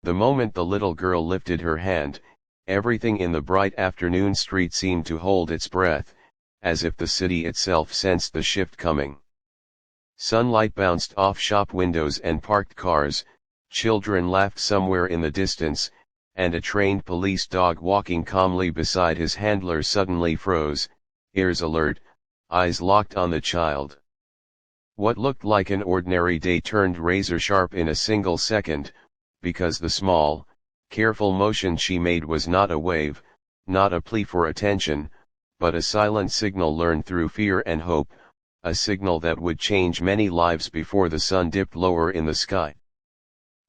The moment the little girl lifted her hand, everything in the bright afternoon street seemed to hold its breath, as if the city itself sensed the shift coming. Sunlight bounced off shop windows and parked cars, children laughed somewhere in the distance, and a trained police dog walking calmly beside his handler suddenly froze, ears alert, eyes locked on the child. What looked like an ordinary day turned razor-sharp in a single second, because the small, careful motion she made was not a wave, not a plea for attention, but a silent signal learned through fear and hope, a signal that would change many lives before the sun dipped lower in the sky.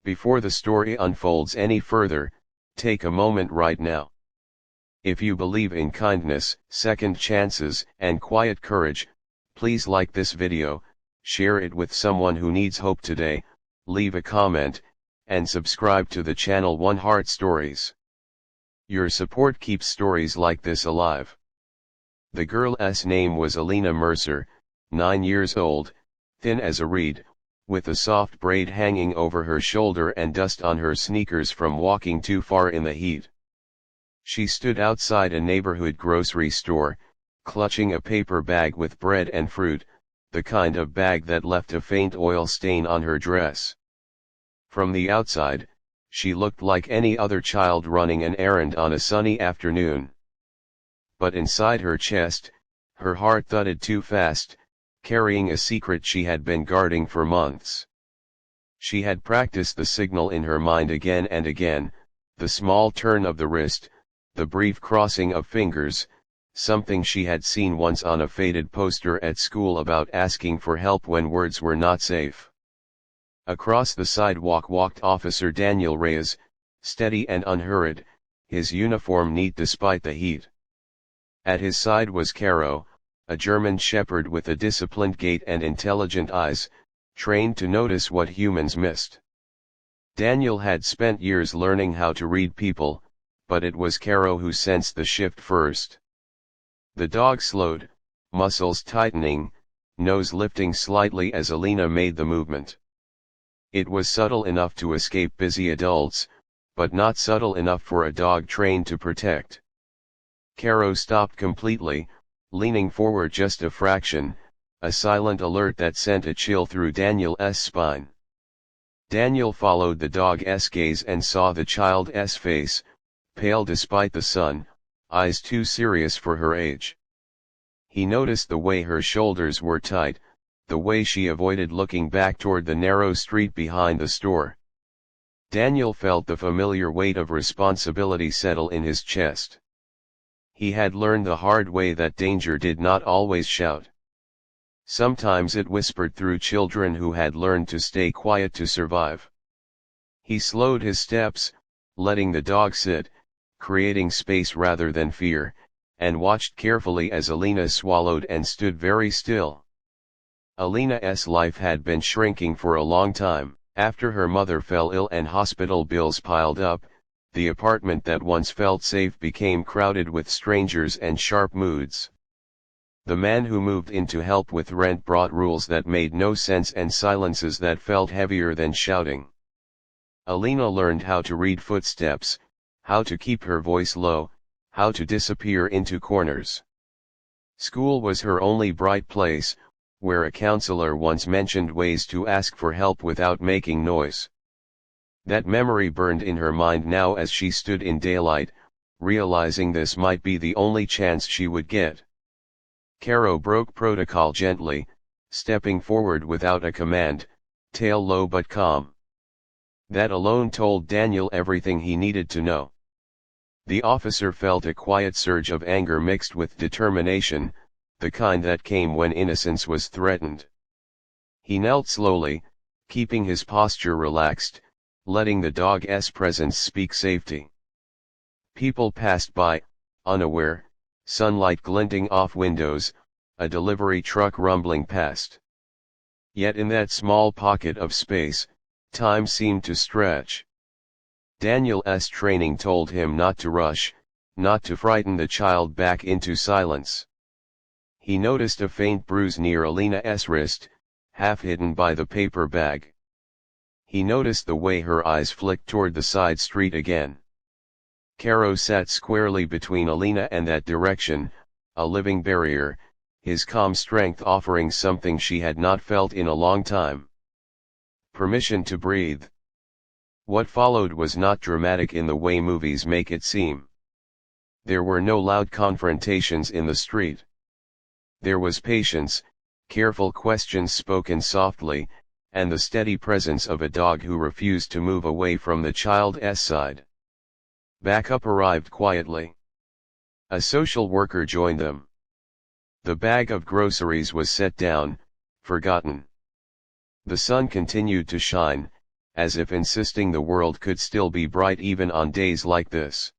Before the story unfolds any further, take a moment right now. If you believe in kindness, second chances, and quiet courage, please like this video, share it with someone who needs hope today, leave a comment, and subscribe to the channel One Heart Stories. Your support keeps stories like this alive. The girl's name was Alina Mercer, 9 years old, thin as a reed, with a soft braid hanging over her shoulder and dust on her sneakers from walking too far in the heat. She stood outside a neighborhood grocery store, clutching a paper bag with bread and fruit, the kind of bag that left a faint oil stain on her dress. From the outside, she looked like any other child running an errand on a sunny afternoon. But inside her chest, her heart thudded too fast, carrying a secret she had been guarding for months. She had practiced the signal in her mind again and again, the small turn of the wrist, the brief crossing of fingers, something she had seen once on a faded poster at school about asking for help when words were not safe. Across the sidewalk walked Officer Daniel Reyes, steady and unhurried, his uniform neat despite the heat. At his side was Caro, a German shepherd with a disciplined gait and intelligent eyes, trained to notice what humans missed. Daniel had spent years learning how to read people, but it was Caro who sensed the shift first. The dog slowed, muscles tightening, nose lifting slightly as Alina made the movement. It was subtle enough to escape busy adults, but not subtle enough for a dog trained to protect. Caro stopped completely, leaning forward just a fraction, a silent alert that sent a chill through Daniel's spine. Daniel followed the dog's gaze and saw the child's face, pale despite the sun, eyes too serious for her age. He noticed the way her shoulders were tight, the way she avoided looking back toward the narrow street behind the store. Daniel felt the familiar weight of responsibility settle in his chest. He had learned the hard way that danger did not always shout. Sometimes it whispered through children who had learned to stay quiet to survive. He slowed his steps, letting the dog sit, creating space rather than fear, and watched carefully as Alina swallowed and stood very still. Alina's life had been shrinking for a long time. After her mother fell ill and hospital bills piled up, the apartment that once felt safe became crowded with strangers and sharp moods. The man who moved in to help with rent brought rules that made no sense and silences that felt heavier than shouting. Alina learned how to read footsteps, how to keep her voice low, how to disappear into corners. School was her only bright place, where a counselor once mentioned ways to ask for help without making noise. That memory burned in her mind now as she stood in daylight, realizing this might be the only chance she would get. Caro broke protocol gently, stepping forward without a command, tail low but calm. That alone told Daniel everything he needed to know. The officer felt a quiet surge of anger mixed with determination, the kind that came when innocence was threatened. He knelt slowly, keeping his posture relaxed, letting the dog's presence speak safety. People passed by, unaware, sunlight glinting off windows, a delivery truck rumbling past. Yet in that small pocket of space, time seemed to stretch. Daniel's training told him not to rush, not to frighten the child back into silence. He noticed a faint bruise near Alina's wrist, half hidden by the paper bag. He noticed the way her eyes flicked toward the side street again. Caro sat squarely between Alina and that direction, a living barrier, his calm strength offering something she had not felt in a long time. Permission to breathe. What followed was not dramatic in the way movies make it seem. There were no loud confrontations in the street. There was patience, careful questions spoken softly, and the steady presence of a dog who refused to move away from the child's side. Backup arrived quietly. A social worker joined them. The bag of groceries was set down, forgotten. The sun continued to shine, as if insisting the world could still be bright even on days like this.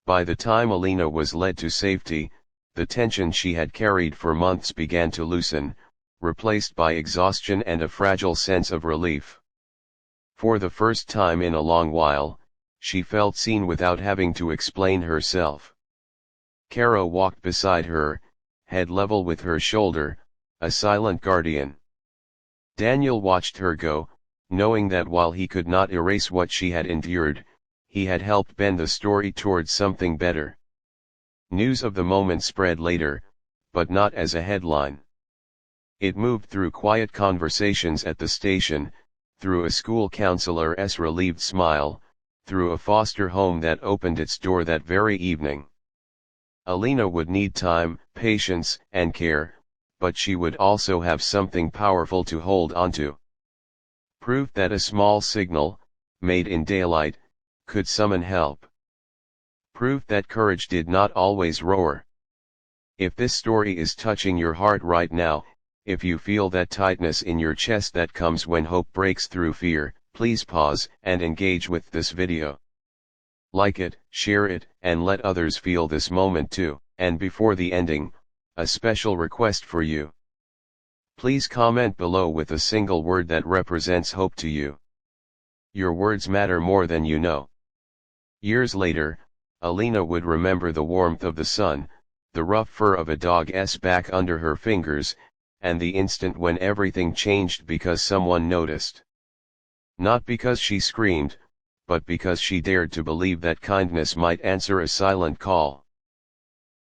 By the time Alina was led to safety, the tension she had carried for months began to loosen, replaced by exhaustion and a fragile sense of relief. For the first time in a long while, she felt seen without having to explain herself. Caro walked beside her, head level with her shoulder, a silent guardian. Daniel watched her go, knowing that while he could not erase what she had endured, he had helped bend the story towards something better. News of the moment spread later, but not as a headline. It moved through quiet conversations at the station, through a school counselor's relieved smile, through a foster home that opened its door that very evening. Alina would need time, patience, and care, but she would also have something powerful to hold onto. Proof that a small signal, made in daylight, could summon help. Proof that courage did not always roar. If this story is touching your heart right now, if you feel that tightness in your chest that comes when hope breaks through fear, please pause and engage with this video. Like it, share it, and let others feel this moment too. And before the ending, a special request for you. Please comment below with a single word that represents hope to you. Your words matter more than you know. Years later, Alina would remember the warmth of the sun, the rough fur of a dog's back under her fingers, and the instant when everything changed because someone noticed. Not because she screamed, but because she dared to believe that kindness might answer a silent call.